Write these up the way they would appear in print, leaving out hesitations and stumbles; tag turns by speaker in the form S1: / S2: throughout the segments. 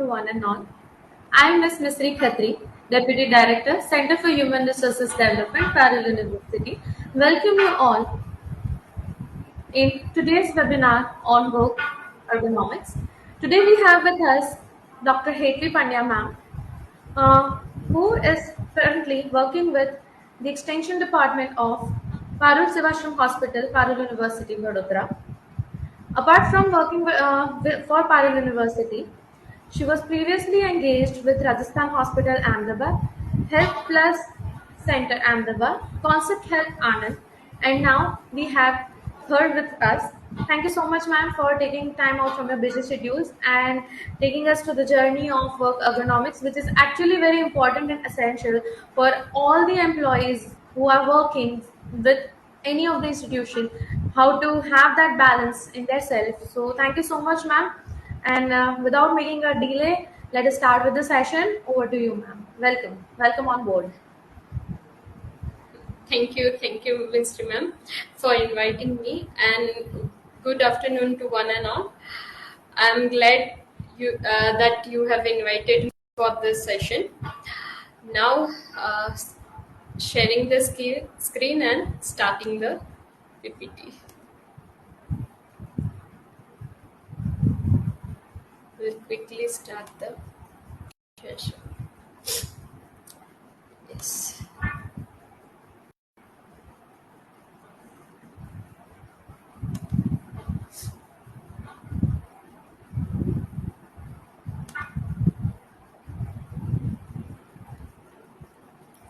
S1: one and all. I'm Ms. Misri Khatri, Deputy Director, Center for Human Resources Development, Parallel University. Welcome you all in today's webinar on work ergonomics. Today we have with us Dr. Hetri Pandya ma'am, who is currently working with the Extension Department of Parul Sevashram Hospital, Parul University, Vadodara. Apart from working for Parul University, she was previously engaged with Rajasthan Hospital Ahmedabad, Health Plus Center Ahmedabad, Concept Health Anand, and now we have her with us. Thank you so much, ma'am, for taking time out from your busy schedules and taking us to the journey of work ergonomics, which is actually very important and essential for all the employees who are working with any of the institution, how to have that balance in their self. So thank you so much, ma'am. And without making a delay, let us start with the session. Over to you, ma'am. Welcome on board.
S2: Thank you, Mr. Ma'am, for inviting me, and good afternoon to one and all. I'm glad that you have invited me for this session. Now, sharing the screen and starting the PPT. We'll quickly start the session. Yes.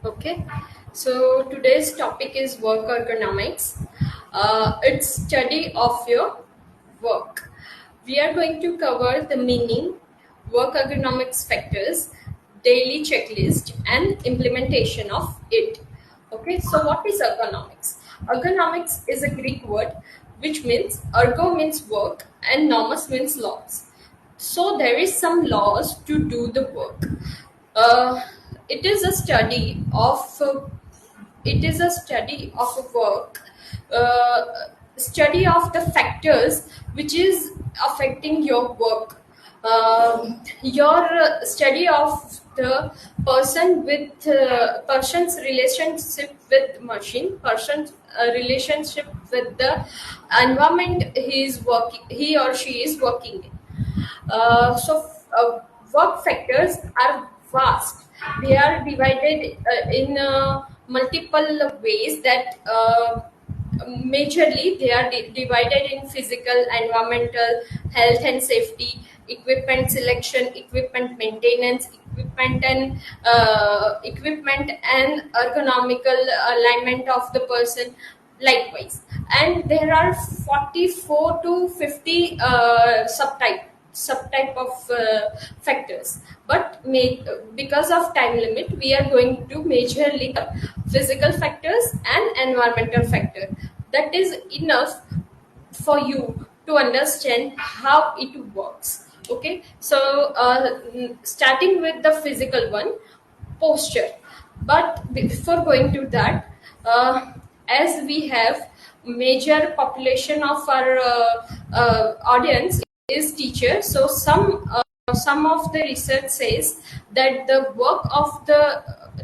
S2: Okay, so today's topic is work ergonomics. It's study of your work. We are going to cover the meaning, work ergonomics factors, daily checklist, and implementation of it. Okay, so what is ergonomics? Ergonomics is a Greek word which means ergo means work and nomos means laws. So there is some laws to do the work. It is a study of work, study of the factors which is affecting your work, your study of the person's relationship with machine, person's relationship with the environment he or she is working in. Work factors are vast. They are divided in multiple ways that majorly they are divided in physical, environmental, health and safety, equipment selection, equipment maintenance, equipment and ergonomical alignment of the person, likewise. And there are 44 to 50 subtype of factors, but because of time limit we are going to majorly physical factors and environmental factor. That is enough for you to understand how it works. Okay, so starting with the physical one, posture. But before going to that, as we have major population of our audience is teacher, so some of the research says that the work of the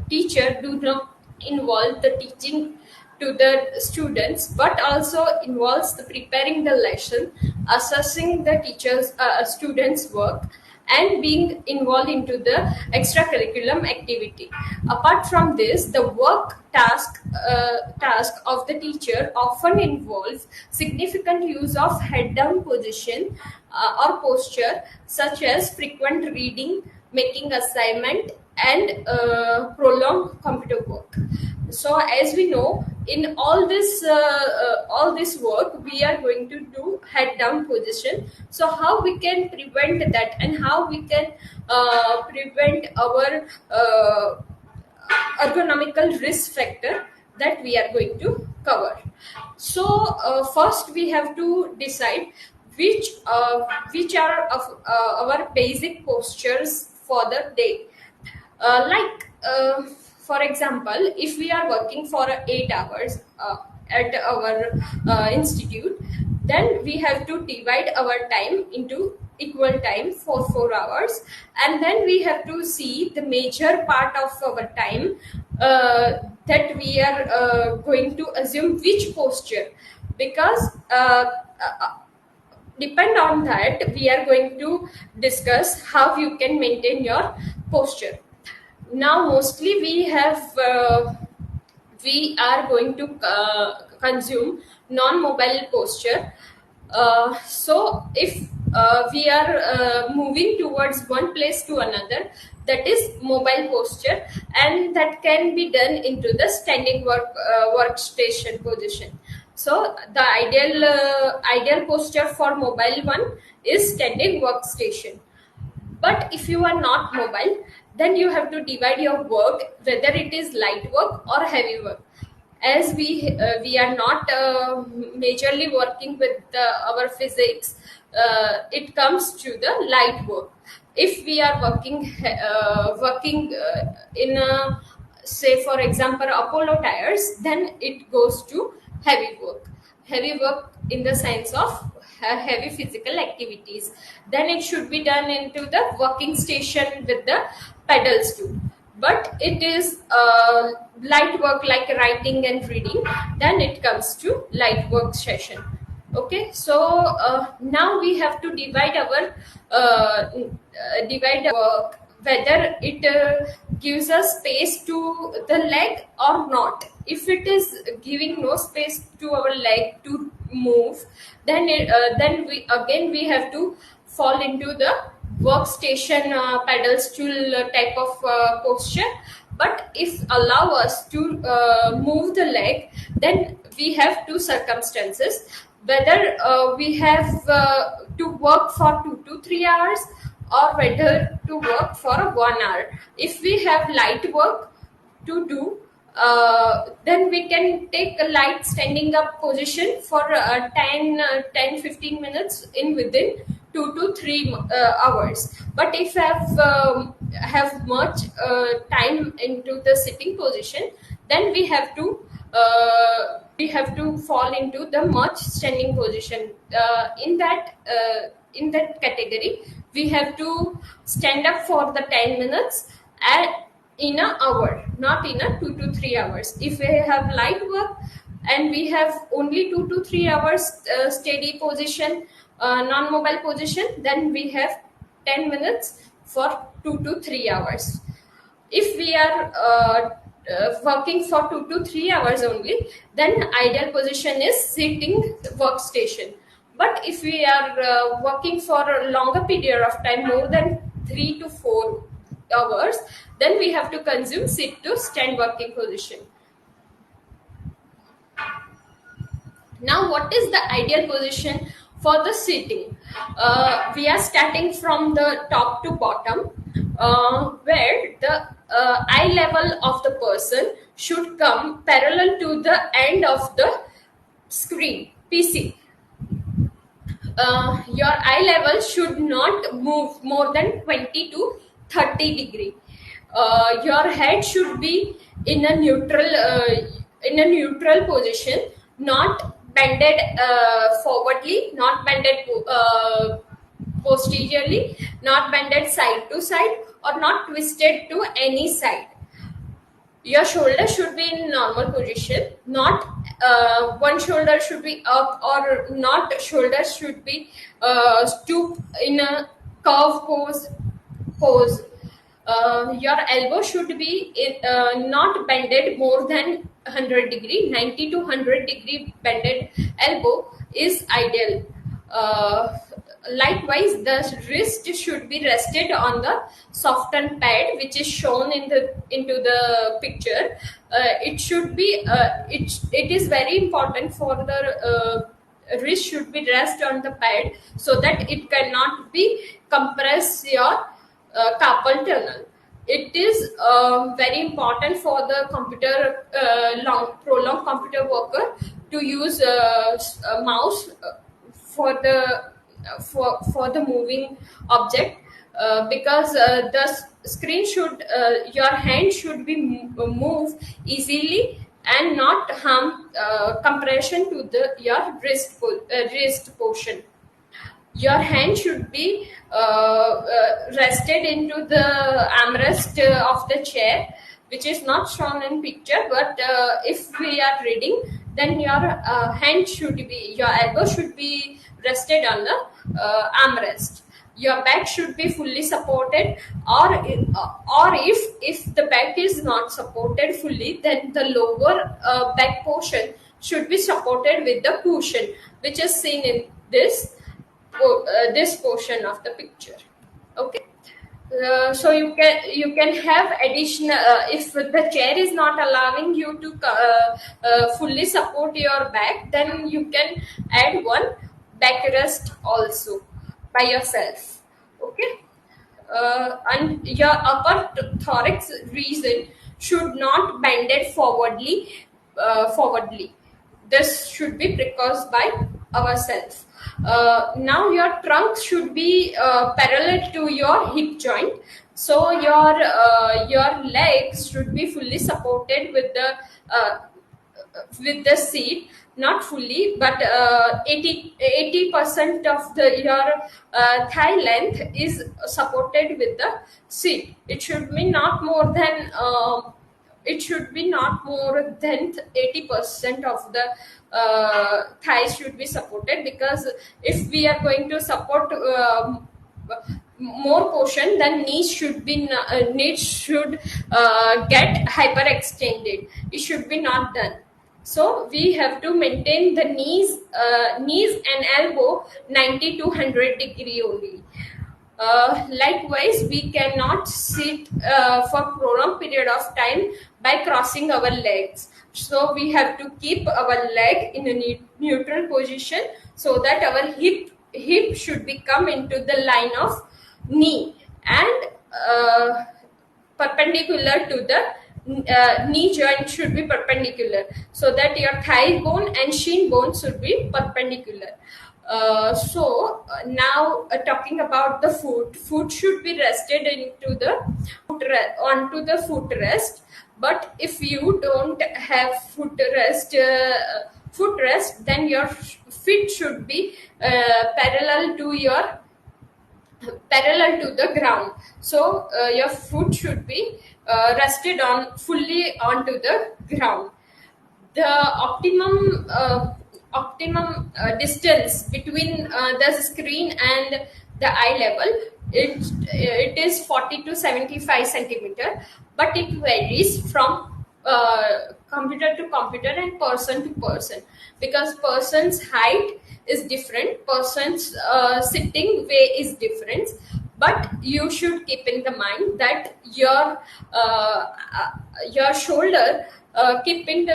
S2: teacher do not involve the teaching to the students, but also involves the preparing the lesson, assessing the teachers students work, and being involved into the extracurriculum activity. Apart from this, the work task of the teacher often involves significant use of head down position or posture, such as frequent reading, making assignment, and prolonged computer work. So as we know, in all this work we are going to do head down position. So how we can prevent that, and how we can prevent our ergonomical risk factor, that we are going to cover. So first we have to decide which are of our basic postures for the day. For example, if we are working for 8 hours at our institute, then we have to divide our time into equal time for 4 hours, and then we have to see the major part of our time, that we are going to assume which posture, because depend on that we are going to discuss how you can maintain your posture. Now mostly we are going to consume non-mobile posture. So if we are moving towards one place to another, that is mobile posture, and that can be done into the standing workstation position. So the ideal posture for mobile one is standing workstation. But if you are not mobile, then you have to divide your work, whether it is light work or heavy work. As we are not majorly working with our physics, it comes to the light work. If we are working in a, say for example, Apollo tires, then it goes to heavy work. Heavy work in the sense of heavy physical activities, then it should be done into the working station with the pedals too. But it is light work like writing and reading, then it comes to light work session. Okay, so now we have to divide our work, whether it gives us space to the leg or not. If it is giving no space to our leg to move, then we have to fall into the workstation pedal stool type of posture. But if allow us to move the leg, then we have two circumstances, whether we have to work for 2 to 3 hours, or whether to work for 1 hour. If we have light work to do, then we can take a light standing up position for 10 15 minutes in within 2 to 3 hours. But if have much time into the sitting position, then we have to fall into the much standing position. In that category, we have to stand up for the 10 minutes at in an hour, not in a 2 to 3 hours. If we have light work and we have only 2 to 3 hours steady position, non-mobile position, then we have 10 minutes for 2 to 3 hours. If we are working for 2 to 3 hours only, then ideal position is sitting workstation. But if we are working for a longer period of time, more than 3 to 4 hours, then we have to consume sit to stand working position. Now, what is the ideal position for the sitting? We are starting from the top to bottom, where the eye level of the person should come parallel to the end of the screen PC. Your eye level should not move more than 20 to 30 degree. Your head should be in a neutral position, not bended forwardly, not bended posteriorly, not bended side to side, or not twisted to any side. Your shoulder should be in normal position, not one shoulder should be up, or not shoulder should be stoop in a curve pose. Your elbow should be not bended more than 100 degree. 90 to 100 degree bended elbow is ideal. Likewise, the wrist should be rested on the softened pad, which is shown into the picture. It should be it is very important for the wrist should be rest on the pad, so that it cannot be compress your carpal tunnel. It is very important for the computer prolonged computer worker to use a mouse for the moving object, because the screen should your hand should be move easily and not harm compression to the your wrist portion. Your hand should be rested into the armrest of the chair, which is not shown in picture, but if we are reading, then your hand should be, your elbow should be rested on the armrest. Your back should be fully supported, or if the back is not supported fully, then the lower back portion should be supported with the cushion, which is seen in this portion of the picture. Okay. So you can have additional, if the chair is not allowing you to fully support your back, then you can add one backrest also by yourself. Okay. And your thorax region should not bended forwardly. This should be caused by ourselves. Now your trunk should be parallel to your hip joint, so your legs should be fully supported with the seat, not fully, but 80% of your thigh length is supported with the seat. It should be not more than 80% of the thighs should be supported, because if we are going to support more portion, then knees should get hyperextended. It should be not done. So we have to maintain the knees and elbow 90 to 100 degree only. Likewise, we cannot sit for prolonged period of time by crossing our legs. So we have to keep our leg in a neutral position, so that our hip should be come into the line of knee, and perpendicular to the knee joint should be perpendicular, so that your thigh bone and shin bone should be perpendicular. Now talking about the foot should be rested into the onto the footrest. But if you don't have footrest, then your feet should be parallel to the ground. So your foot should be rested on fully onto the ground. The optimum distance between the screen and the eye level, it is 40 to 75 centimeter, but it varies from computer to computer and person to person, because person's height is different, person's sitting way is different. But you should keep in the mind that your shoulder, keeping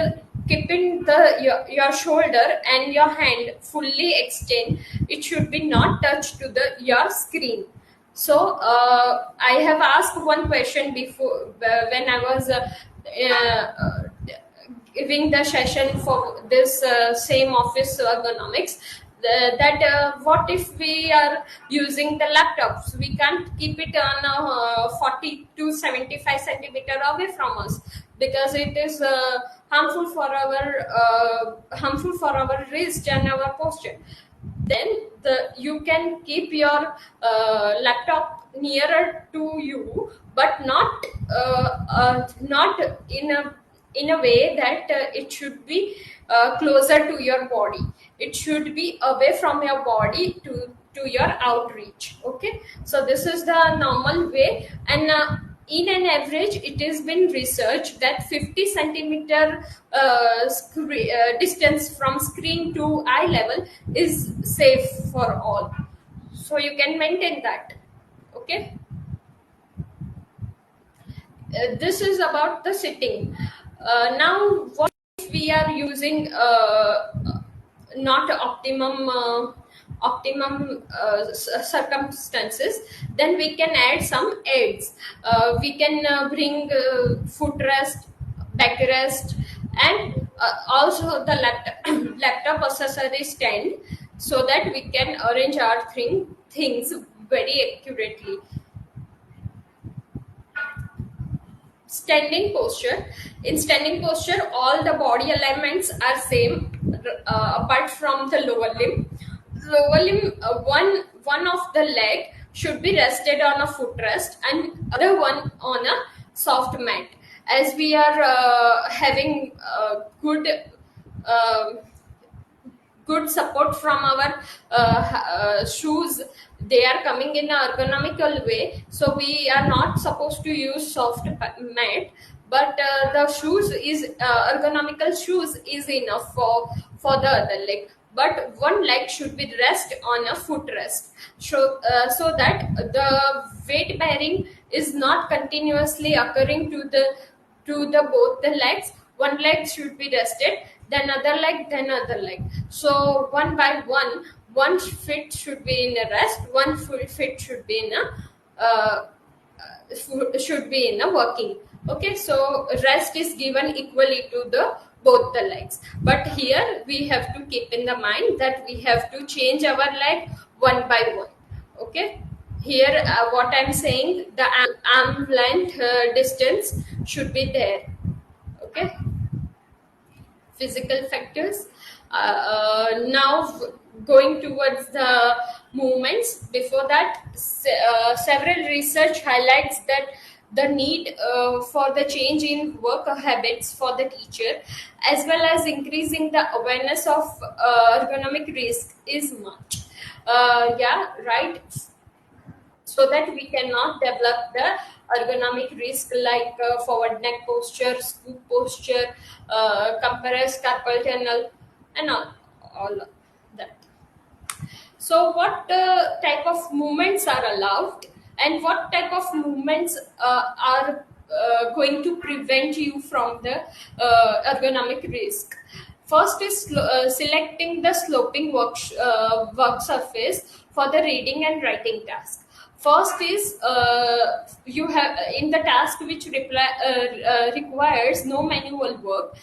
S2: your shoulder and your hand fully extend. It should be not touched to the your screen. So I have asked one question before, when I was giving the session for this same office ergonomics, that what if we are using the laptops, we can't keep it on 40 to 75 centimeter away from us, because it is harmful for our wrist and our posture. Then you can keep your laptop nearer to you, but not in a way that it should be closer to your body. It should be away from your body to your outreach. Okay, so this is the normal way. And in an average, it has been researched that 50 centimeter distance from screen to eye level is safe for all, so you can maintain that. Okay. This is about the sitting. Now, what if we are using not optimum circumstances? Then we can add some aids. We can bring footrest, backrest, and also the laptop accessory stand, so that we can arrange our things very accurately. Standing posture. In standing posture, all the body alignments are same, apart from the lower limb. one of the leg should be rested on a footrest and other one on a soft mat. As we are having uh, good support from our shoes, they are coming in a ergonomical way, so we are not supposed to use soft mat, but the shoes is ergonomical shoes is enough for the other leg, but one leg should be rest on a footrest, so that the weight bearing is not continuously occurring to the both the legs. One leg should be rested, then other leg, then other leg. So one by one foot should be in a rest, one foot should be in a should be in a working. Okay, so rest is given equally to the both the legs, but here we have to keep in the mind that we have to change our leg one by one. Okay, here what I'm saying, the arm length distance should be there. Okay, physical factors. Now going towards the movements. Before that, several research highlights that the need for the change in work habits for the teacher, as well as increasing the awareness of ergonomic risk is much. Yeah, right, so that we cannot develop the ergonomic risk like forward neck posture, scoop posture, compressed carpal tunnel, and all of that. So, what type of movements are allowed, and what type of movements are going to prevent you from the ergonomic risk? First is selecting the sloping work surface for the reading and writing task. First is you have in the task which requires no manual work,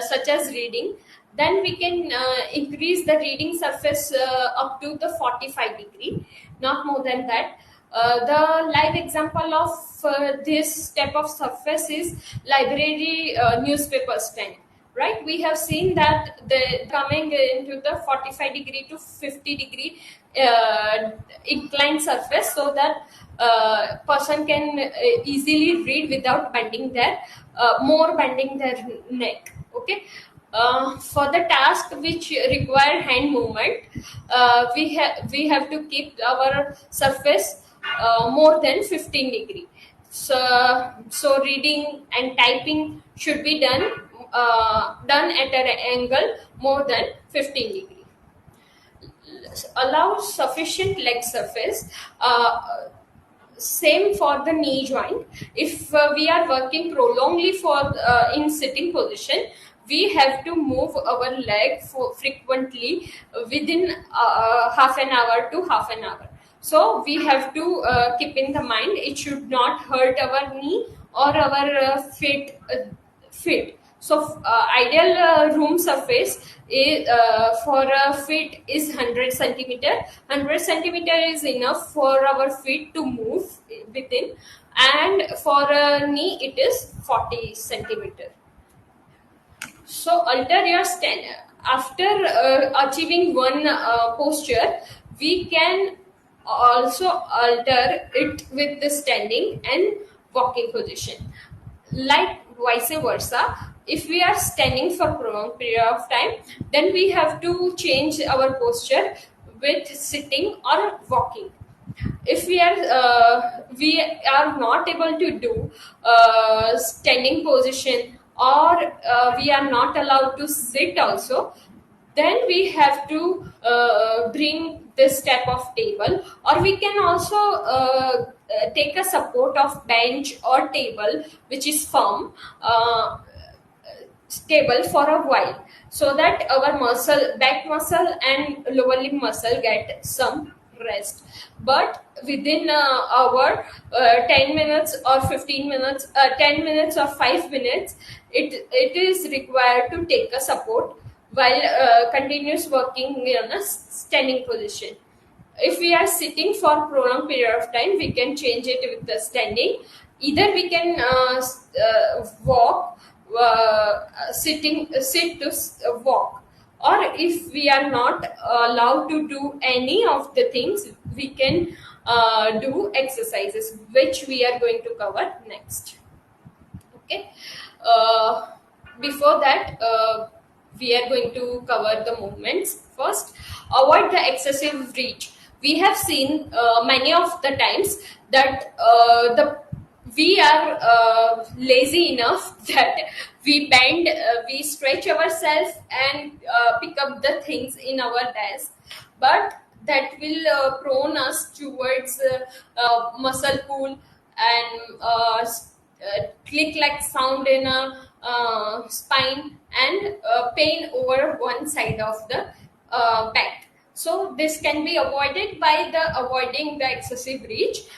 S2: such as reading, then we can increase the reading surface up to the 45-degree, not more than that. The live example of this type of surface is library newspaper stand. Right, we have seen that the coming into the 45-degree to 50-degree inclined surface, so that person can easily read without bending their more bending their neck. Okay, for the task which require hand movement, we have to keep our surface more than 15-degree. So reading and typing should be done at an angle more than 15-degree. Allow sufficient leg surface. Same for the knee joint. If we are working prolongedly for in sitting position, we have to move our leg frequently within half an hour to half an hour. So we have to keep in the mind it should not hurt our knee or our feet. So ideal room surface is, for a feet is 100 centimeter. 100 centimeter is enough for our feet to move within, and for a knee it is 40 centimeter. So alter your stand. After achieving one posture, we can also alter it with the standing and walking position. Like vice versa, if we are standing for prolonged period of time, then we have to change our posture with sitting or walking. If we are not able to do standing position, or we are not allowed to sit also, then we have to bring this type of table, or we can also take a support of bench or table which is firm, stable for a while, so that our back muscle and lower limb muscle get some rest. But within our 10 minutes or 15 minutes, 10 minutes or 5 minutes, it is required to take a support while continuous working in a standing position. If we are sitting for prolonged period of time, we can change it with the standing. Either we can walk, sit to walk, or if we are not allowed to do any of the things, we can do exercises, which we are going to cover next. Okay. uh, Before that, we are going to cover the movements first. Avoid the excessive reach. We have seen many of the times that the we are lazy enough that we bend, we stretch ourselves and pick up the things in our desk, but that will prone us towards muscle pull and click like sound in a spine, and pain over one side of the back. So this can be avoided by the avoiding the excessive reach,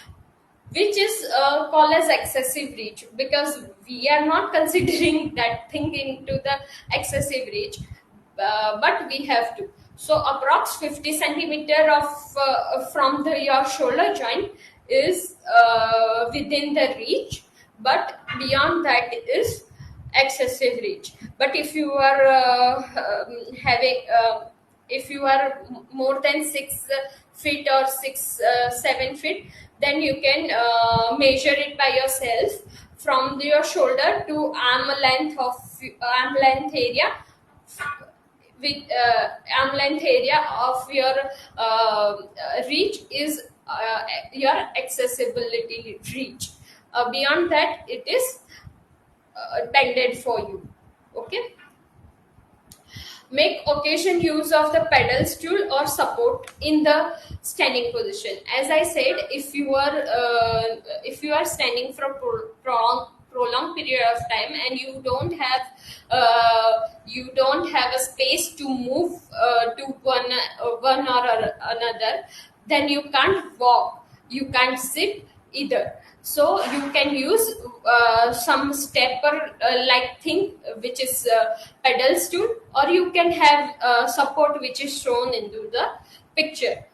S2: which is called as excessive reach, because we are not considering that thing into the excessive reach, but we have to. So approx 50 centimeter of from the your shoulder joint is within the reach, but beyond that is excessive reach. But if you are having if you are more than 6 feet or 7 feet, then you can measure it by yourself from your shoulder to arm length area, with arm length area of your reach is your accessibility reach. Beyond that, it is bended for you. Okay. Make occasion use of the pedal stool or support in the standing position. As I said, if you are standing for prolonged period of time, and you don't have a space to move to one or another, then you can't walk, you can't sit either. So you can use some stepper like thing, which is pedal stool, or you can have support, which is shown into the picture.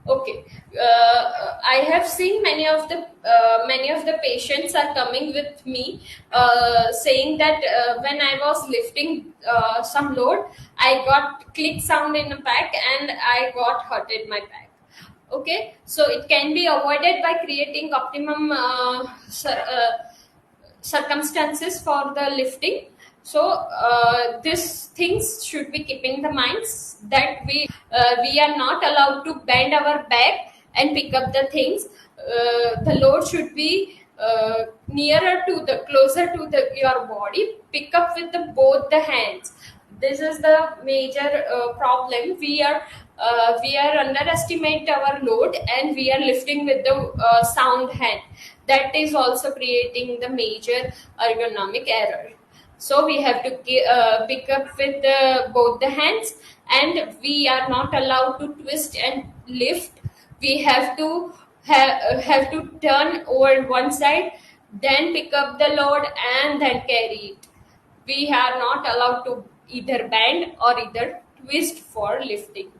S2: Okay. I have seen many of the patients are coming with me, saying that when I was lifting some load, I got click sound in the back and I got hurted my back. Okay, so it can be avoided by creating optimum circumstances for the lifting. So these things should be keeping the minds that we are not allowed to bend our back and pick up the things. The load should be nearer to the closer to the your body. Pick up with the both the hands. This is the major problem. We are underestimate our load, and we are lifting with the sound hand. That is also creating the major ergonomic error. So we have to pick up with both the hands, and we are not allowed to twist and lift. We have to turn over one side, then pick up the load and then carry it. We are not allowed to either bend or either twist for lifting.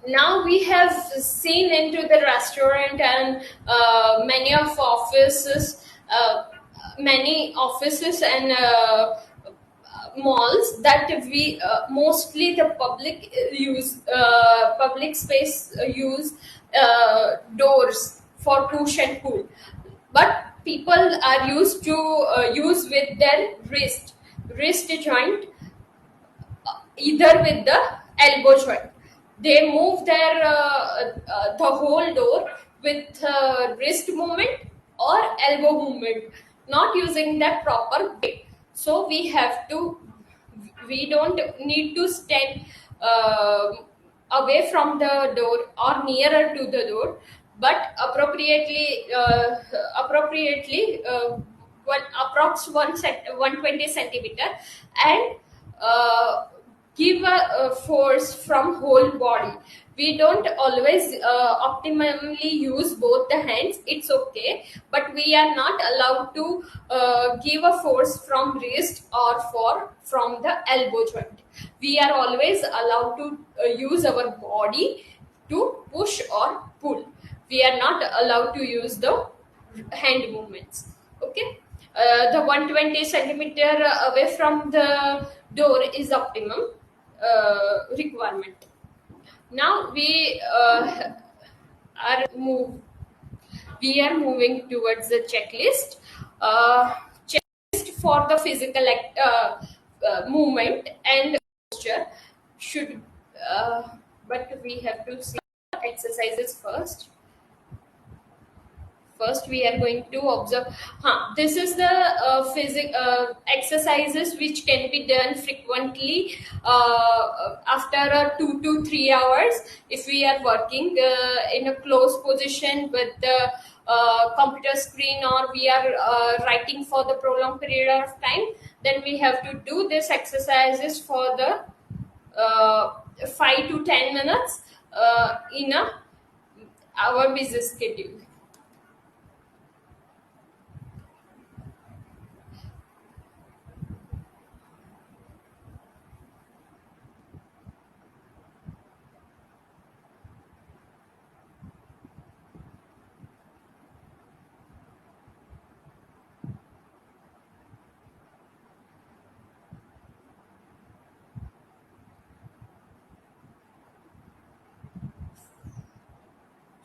S2: Now we have seen into the restaurant and many offices and malls, that we mostly the public space use doors for push and pull, but people are used to use with their wrist joint, either with the elbow joint. They move their the whole door with wrist movement or elbow movement, not using that proper weight. So we don't need to stand away from the door or nearer to the door, but appropriately approx 120 centimeter, and give a force from whole body. We don't always optimally use both the hands, it's okay, but we are not allowed to give a force from wrist or from the elbow joint. We are always allowed to use our body to push or pull. We are not allowed to use the hand movements. Okay. The 120 centimeter away from the door is optimum requirement. Now are move we are moving towards the checklist. Checklist for the physical movement and posture should, uh, but we have to see exercises first. First, we are going to observe. This is the exercises which can be done frequently after 2 to 3 hours. If we are working in a close position with the computer screen, or we are writing for the prolonged period of time, then we have to do this exercises for the 5 to 10 minutes in our busy schedule.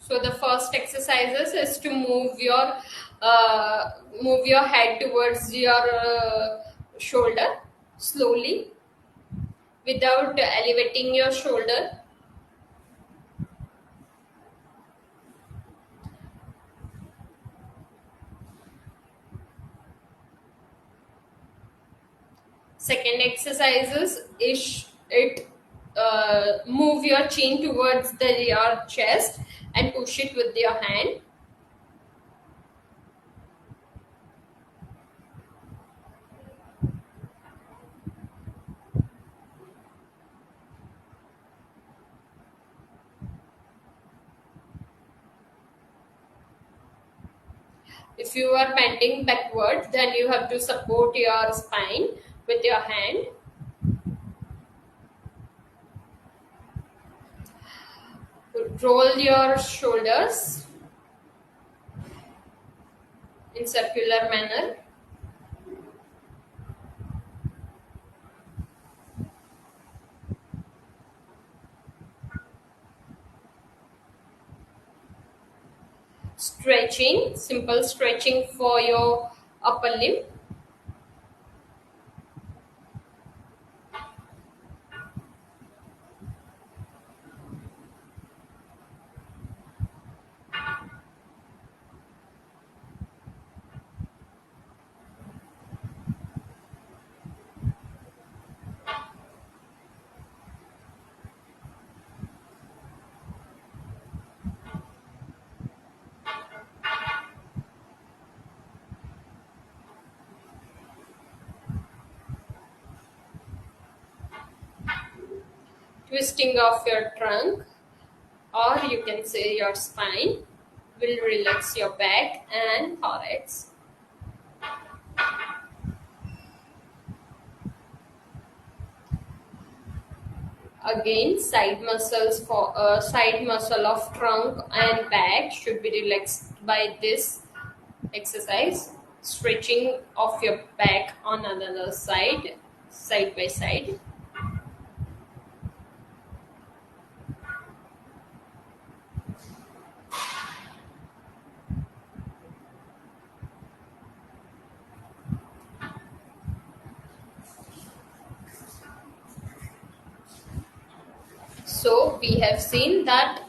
S2: So the first exercises is to move your head towards your shoulder slowly without elevating your shoulder. Second exercises is it move your chin towards your chest and push it with your hand. If you are bending backward, then you have to support your spine with your hand. Roll your shoulders in circular manner. Stretching, simple stretching for your upper limb. Twisting of your trunk, or you can say your spine, will relax your back and thorax. Again, side muscle of trunk and back should be relaxed by this exercise. Stretching of your back on another side, side by side. So we have seen that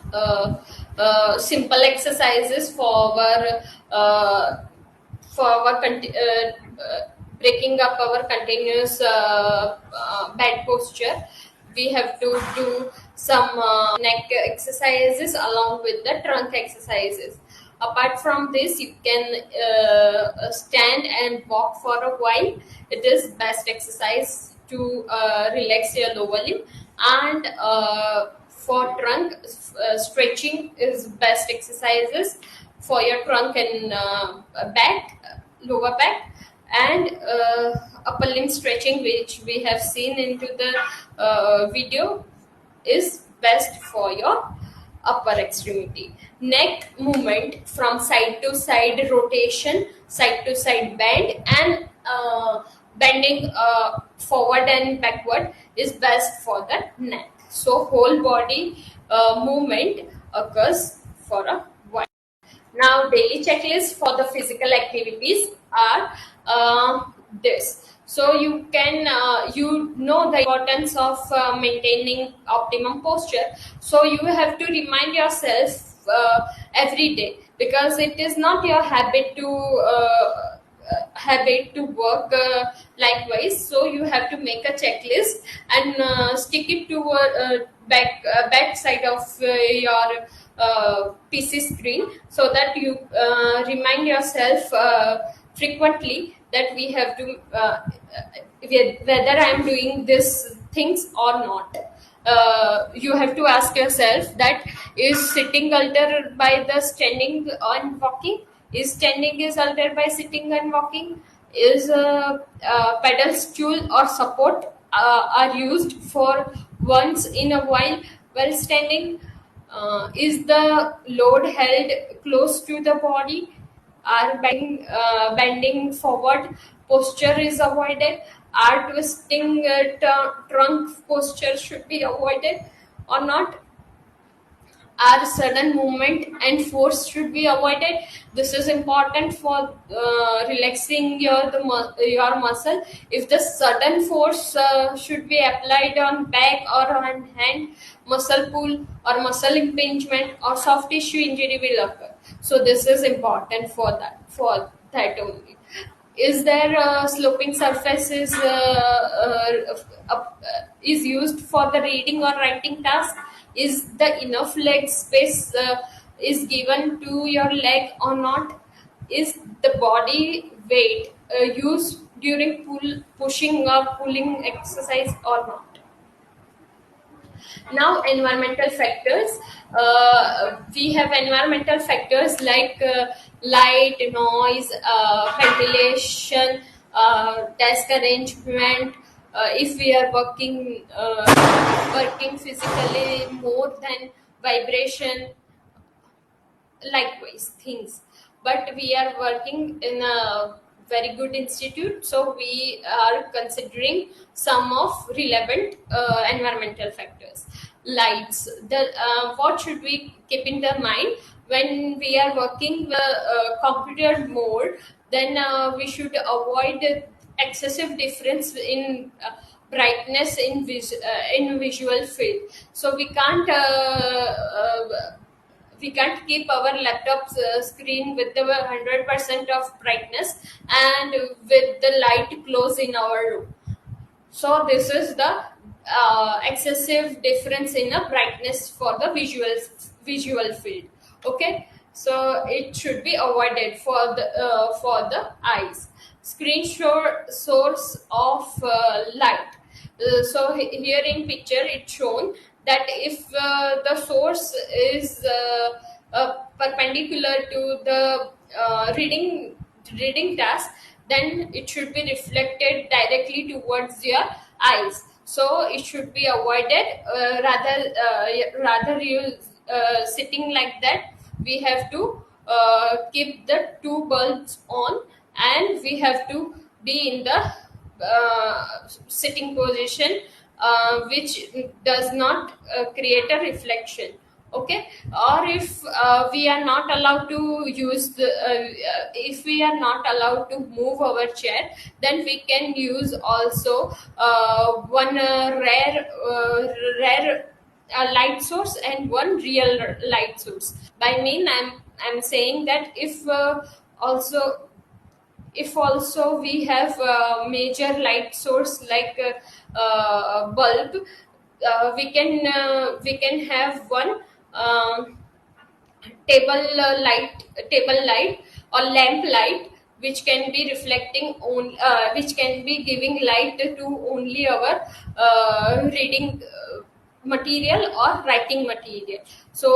S2: simple exercises for our breaking up our continuous bad posture. We have to do some neck exercises along with the trunk exercises. Apart from this, you can stand and walk for a while. It is best exercise to relax your lower limb. And for trunk, stretching is best exercises for your trunk and back, lower back. And upper limb stretching, which we have seen into the video, is best for your upper extremity. Neck movement from side to side rotation, side to side bend, and bending forward and backward is best for the neck. So whole body movement occurs for a while. Now, daily checklist for the physical activities are this. So you know the importance of maintaining optimum posture. So you have to remind yourself every day, because it is not your habit to work likewise. So you have to make a checklist and stick it to back side of your PC screen, so that you remind yourself frequently that we have to whether I am doing this things or not. You have to ask yourself that, is sitting altered by the standing and walking? Is standing is altered by sitting and walking? Is pedal stool or support are used for once in a while standing? Is the load held close to the body? Are bending forward posture is avoided? Are twisting trunk posture should be avoided or not? Are sudden movement and force should be avoided? This is important for relaxing your muscle. If the sudden force should be applied on back or on hand, muscle pull or muscle impingement or soft tissue injury will occur. So this is important for that only. Is there sloping surfaces is used for the reading or writing task? Is the enough leg space is given to your leg or not? Is the body weight used during pushing or pulling exercise or not? Now, environmental factors. We have environmental factors like light, noise, ventilation, desk arrangement. If we are working physically, more than vibration, likewise things. But we are working in a very good institute, so we are considering some of relevant environmental factors. Lights, the what should we keep in the mind when we are working computer mode? Then we should avoid excessive difference in brightness in visual field. So we can't keep our laptop's screen with the 100% of brightness and with the light close in our room. So this is the excessive difference in a brightness for the visual field. Okay, so it should be avoided for the eyes. Screen source of light. Here in picture it's shown that if the source is perpendicular to the reading task, then it should be reflected directly towards your eyes. So it should be avoided. Rather you sitting like that, we have to keep the two bulbs on, and we have to be in the sitting position which does not create a reflection. Okay, or if we are not allowed to if we are not allowed to move our chair, then we can use also one rare light source and one real light source. By mean, I'm saying that also if also we have a major light source like bulb, we can have one um table light or lamp light, which can be reflecting on which can be giving light to only our reading material or writing material. So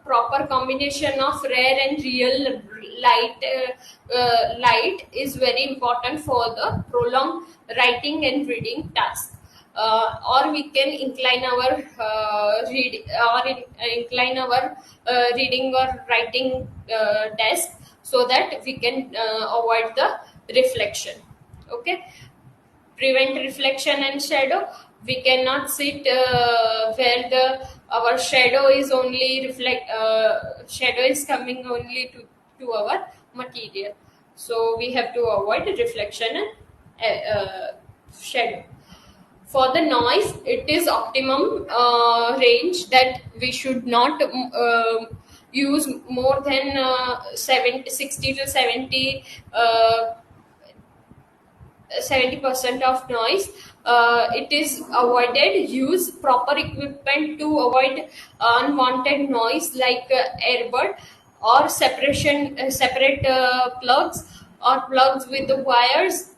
S2: proper combination of rare and real light is very important for the prolonged writing and reading task. or we can incline our incline our reading or writing desk, so that we can avoid the reflection. Okay, prevent reflection and shadow. We cannot sit where the our shadow is only reflect shadow is coming only to our material. So we have to avoid reflection and shadow. For the noise, it is optimum range that we should not use more than 60 to 70% of noise. It is avoided. Use proper equipment to avoid unwanted noise, like earbud or separate plugs or plugs with the wires.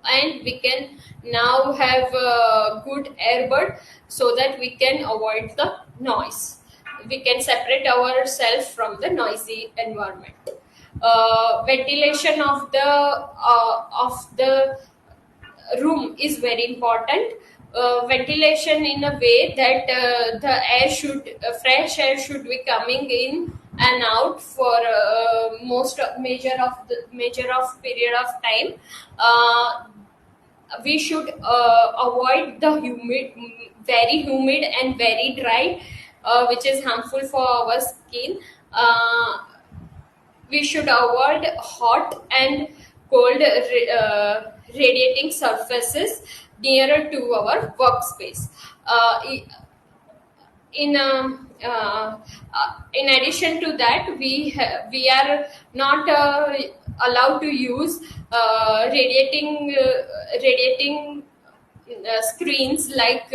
S2: And we can now have a good earbud, so that we can avoid the noise. We can separate ourselves from the noisy environment. Ventilation of the room is very important. Ventilation in a way that the air should fresh air should be coming in and out for major of period of time. We should avoid the very humid and very dry, which is harmful for our skin. We should avoid hot and cold radiating surfaces nearer to our workspace. In addition to that, we are not allowed to use radiating screens, like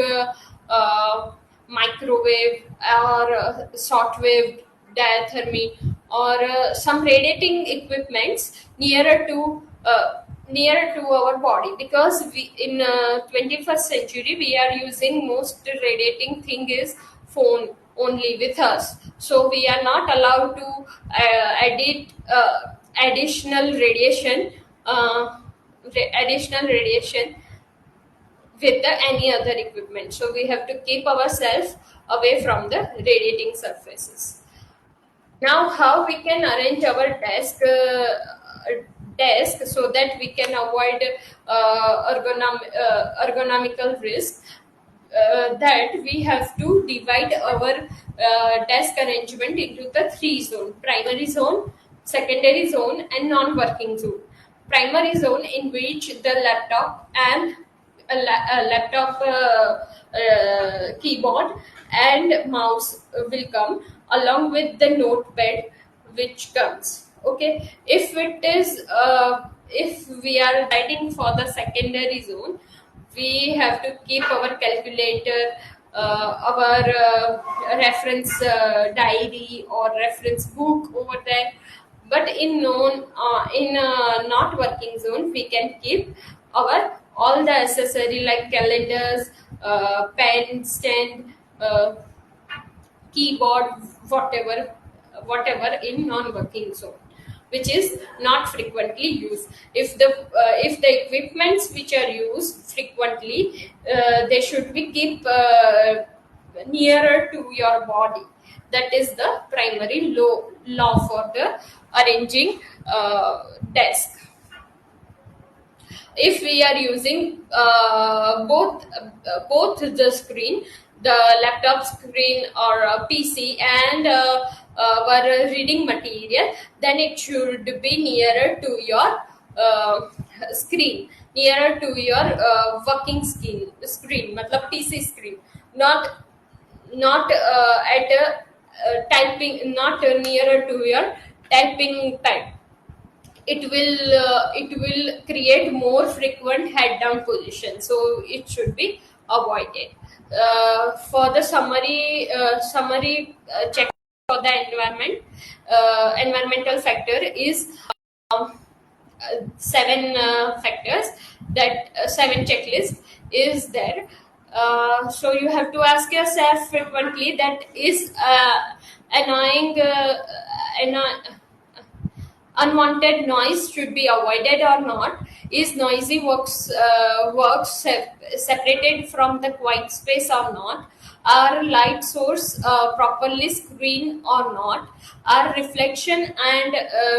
S2: microwave or shortwave diathermy, or some radiating equipments nearer to our body, because we in 21st century we are using most radiating thing is phone only with us. So we are not allowed to edit uh, additional radiation with any other equipment. So we have to keep ourselves away from the radiating surfaces. Now, how we can arrange our desk so that we can avoid ergonomical risk. That we have to divide our desk arrangement into the three zone: primary zone, secondary zone, and non-working zone. Primary zone, in which the laptop and laptop keyboard and mouse will come, along with the notepad which comes. Okay, if we are writing for the secondary zone, we have to keep our calculator, our reference diary or reference book over there. But in not working zone, we can keep our all the accessory, like calendars, pen stand, keyboard, whatever in non-working zone, which is not frequently used. If the equipments which are used frequently, they should be keep nearer to your body. That is the primary law for the arranging desk. If we are using both the screen, the laptop screen or a PC, and our reading material, then it should be nearer to your screen, nearer to your working screen, matlab PC screen, not at typing, not nearer to your typing pad. It will create more frequent head down position, so it should be avoided. For the summary check for the environmental factor is seven factors, that seven checklist is there. So you have to ask yourself frequently, that is annoying unwanted noise should be avoided or not, is noisy works separated from the quiet space or not, are light source properly screened or not, are reflection and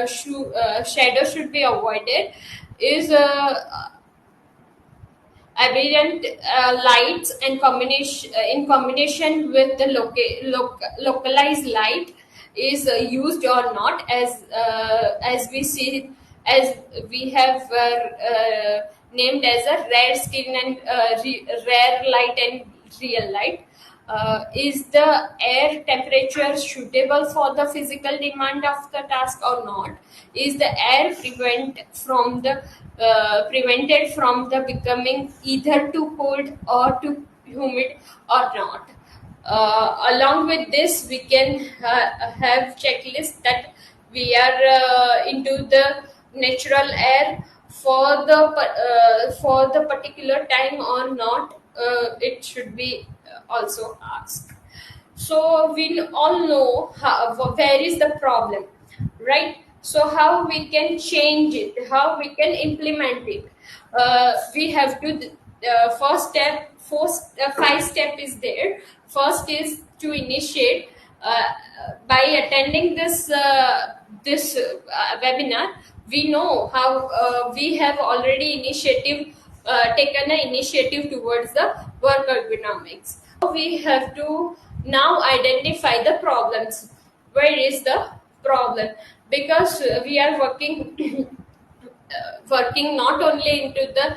S2: shadow should be avoided, is aberrant lights and combination in combination with the localized light is used or not, as we see, as we have named as a rare skin and rare light and real light. Is the air temperature suitable for the physical demand of the task or not? Is the air prevented from the becoming either too cold or too humid or not? Along with this, we can have checklist that we are into the natural air for the particular time or not. It should be also asked. So we all know where is the problem, right? So how we can change it, how we can implement it. We have to five step is there. First is to initiate, by attending this webinar. We know how we have already taken an initiative towards the work ergonomics. We have to now identify the problems. Where is the problem? Because we are working not only into the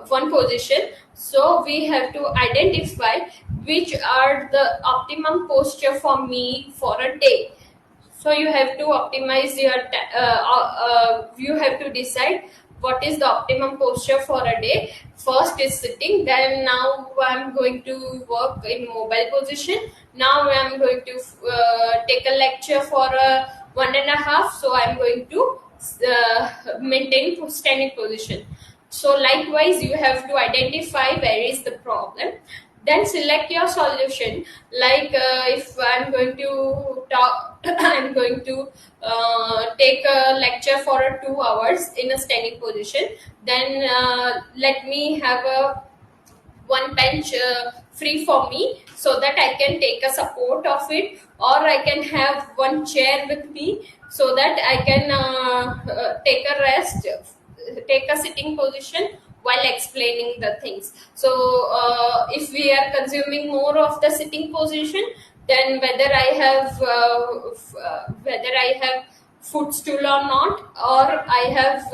S2: one position, so we have to identify which are the optimum posture for me for a day. So you have to optimize you have to decide what is the optimum posture for a day. First is sitting, then now I'm going to work in mobile position, now I'm going to take a lecture for 1.5, so I'm going to maintain standing position. So likewise, you have to identify where is the problem, then select your solution. Like if I'm going to talk I'm going to take a lecture for 2 hours in a standing position, then let me have a one bench free for me, so that I can take a support of it, or I can have one chair with me, so that I can take a rest, take a sitting position while explaining the things. So if we are consuming more of the sitting position, then whether I have footstool or not, or I have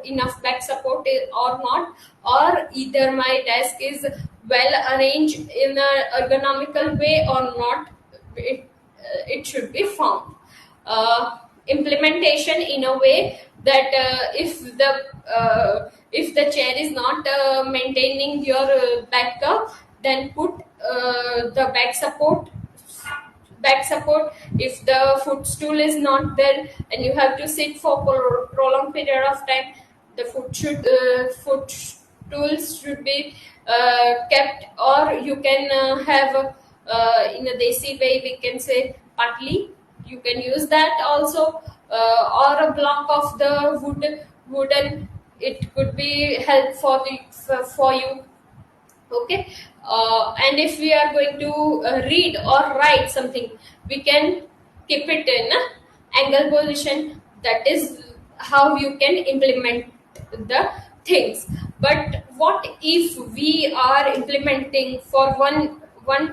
S2: enough back support or not, or either my desk is well arranged in a ergonomical way or not, it should be found. Implementation in a way that if the chair is not maintaining your back curve, then put the back support. If the footstool is not there and you have to sit for prolonged period of time, the footstools should be kept, or you can have in a desi way, we can say partly, you can use that also, or a block of the wooden, it could be help for you. Okay. And if we are going to read or write something, we can keep it in a angle position. That is how you can implement the things. But what if we are implementing for one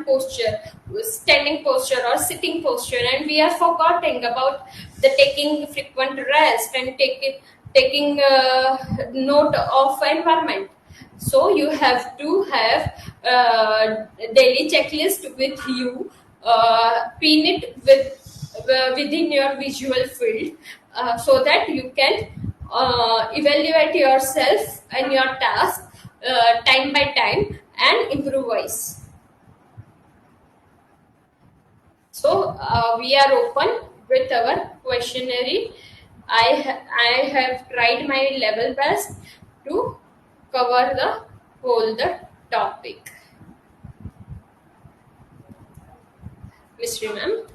S2: posture, standing posture or sitting posture, and we are forgetting about the taking frequent rest and taking note of environment? So you have to have daily checklist with you, pin it within your visual field, so that you can evaluate yourself and your task time by time and improvise. So we are open with our questionnaire. I have tried my level best to cover the whole the topic. Miss Ma'am.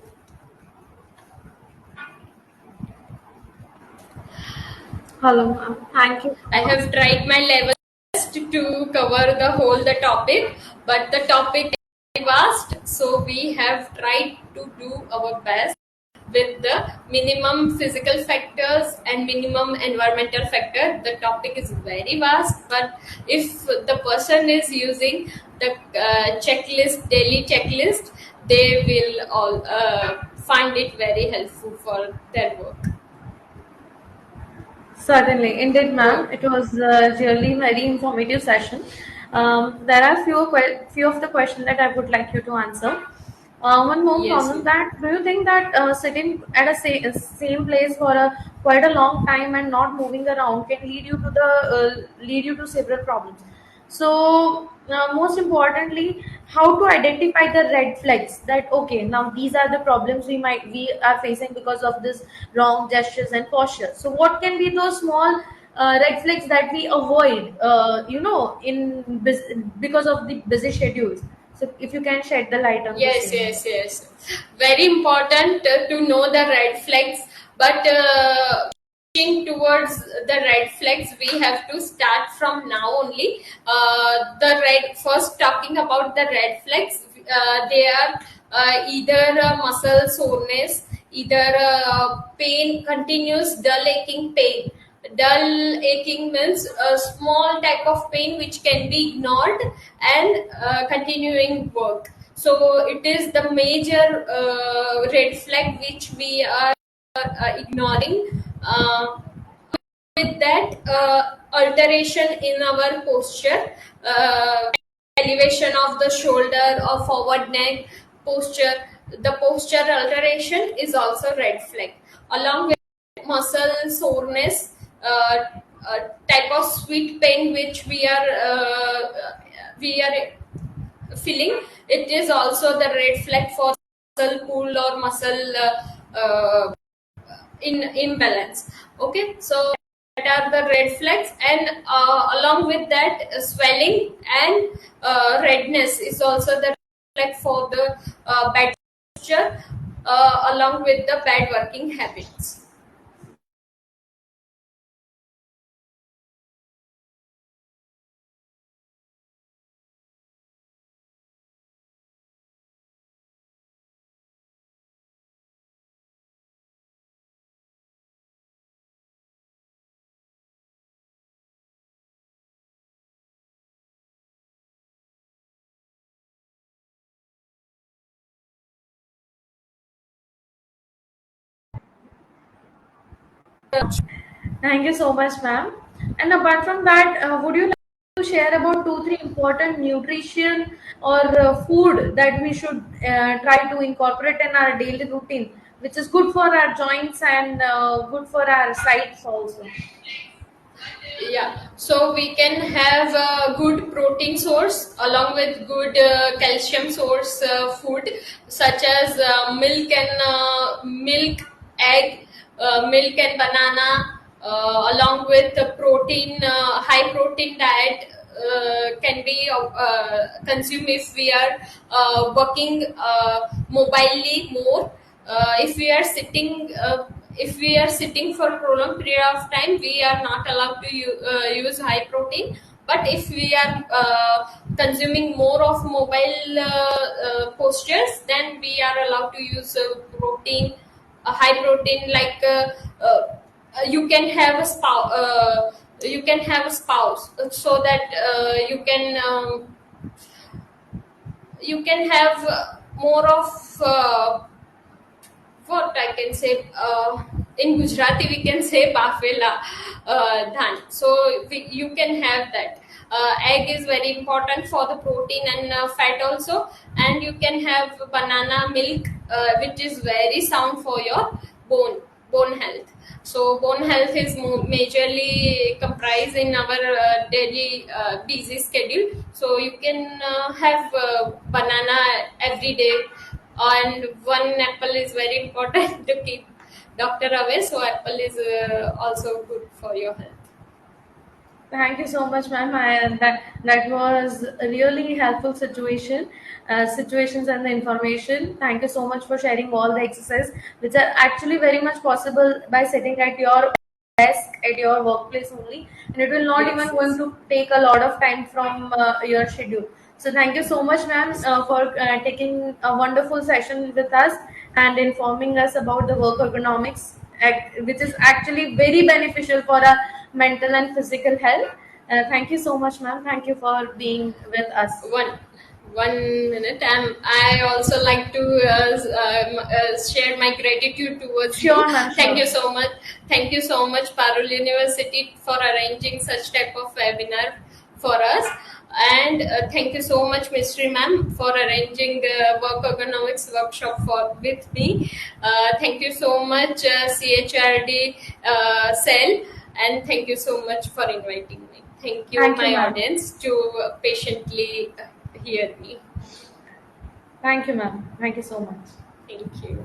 S1: Hello, ma'am. Thank you
S2: I
S1: for.
S2: have tried my level best to cover the topic, but the topic is very vast, so we have tried to do our best with the minimum physical factors and minimum environmental factor. The topic is very vast, but if the person is using the daily checklist, they will all find it very helpful for their work.
S1: Certainly, indeed,
S2: So
S1: ma'am. It was really very informative session. There are few of the questions that I would like you to answer. One more
S2: yes,
S1: problem, that do you think that sitting at a same place for a quite a long time and not moving around can lead you to several problems? So most importantly, how to identify the red flags, that okay, now these are the problems we are facing because of this wrong gestures and posture. So what can be those small red flags that we avoid, because of the busy schedules? So if you can shed the light on the
S2: yes,
S1: same.
S2: yes, yes. Very important to know the red flags, but pushing towards the red flags, we have to start from now only. The red first talking about the red flags, they are either muscle soreness, either pain, continuous dull aching pain. Dull aching means a small type of pain which can be ignored and continuing work. So it is the major red flag which we are ignoring. With that, alteration in our posture, elevation of the shoulder or forward neck posture, the posture alteration is also red flag. Along with muscle soreness, type of sweet pain which we are feeling, it is also the red flag for muscle pull or muscle in imbalance. Okay, so that are the red flags, and along with that, swelling and redness is also the red flag for the bad posture, along with the bad working habits.
S1: Thank you so much, ma'am. And apart from that, would you like to share about two, three important nutrition or food that we should try to incorporate in our daily routine, which is good for our joints and good for our sides also?
S2: Yeah, so we can have a good protein source along with good calcium source food, such as milk, egg, milk and banana, along with the protein, high protein diet can be consumed if we are working mobilely more. If we are sitting for a prolonged period of time, we are not allowed to use high protein. But if we are consuming more of mobile postures, then we are allowed to use protein, high protein, like you can have a spouse, so that you can have more of what I can say. In Gujarati, we can say bafela dhan. So you can have that. Egg is very important for the protein and fat also, and you can have banana milk, which is very sound for your bone bone health. So bone health is majorly comprised in our daily busy schedule. So you can have banana every day, and one apple is very important to keep doctor away. So apple is also good for your health.
S1: Thank you so much, ma'am. That was a really helpful situations and the information. Thank you so much for sharing all the exercise, which are actually very much possible by sitting at your desk at your workplace only, and it will not
S2: Yes,
S1: even going
S2: yes.
S1: to take a lot of time from your schedule. So thank you so much, ma'am, for taking a wonderful session with us and informing us about the work ergonomics, which is actually very beneficial for our mental and physical health. Thank you so much, ma'am. Thank you for being with us.
S2: One minute. I also like to share my gratitude towards you.
S1: Sure, ma'am.
S2: Thank
S1: Sure.
S2: you so much. Thank you so much, Parul University, for arranging such type of webinar for us. And thank you so much, Mystery Ma'am, for arranging the work ergonomics workshop with me. Thank you so much, CHRD cell, and thank you so much for inviting me. Thank you,
S1: Thank you,
S2: my
S1: ma'am.
S2: audience, to patiently hear me.
S1: Thank you, ma'am. Thank you so much.
S2: Thank you.